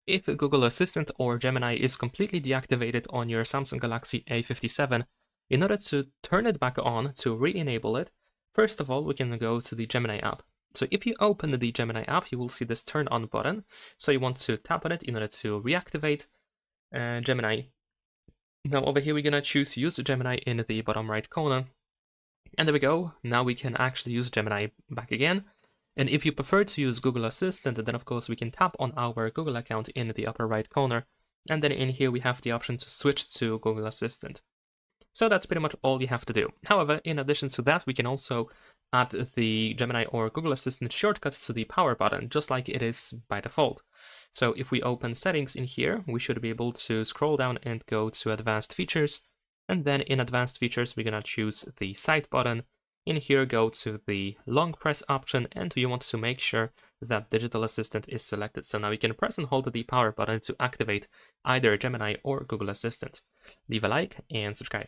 If Google Assistant or Gemini is completely deactivated on your Samsung Galaxy A57, in order to turn it back on, to re-enable it, first of all, we can go to the Gemini app. So if you open the Gemini app, you will see this turn on button. So you want to tap on it in order to reactivate Gemini. Now over here, we're gonna choose Use Gemini in the bottom right corner. And there we go. Now we can actually use Gemini back again. And if you prefer to use Google Assistant, then of course we can tap on our Google account in the upper right corner. And then in here we have the option to switch to Google Assistant. So that's pretty much all you have to do. However, in addition to that, we can also add the Gemini or Google Assistant shortcut to the power button, just like it is by default. So if we open settings in here, we should be able to scroll down and go to advanced features. And then in advanced features, we're gonna choose the side button. In here, go to the long press option, and you want to make sure that Digital Assistant is selected. So now you can press and hold the power button to activate either Gemini or Google Assistant. Leave a like and subscribe.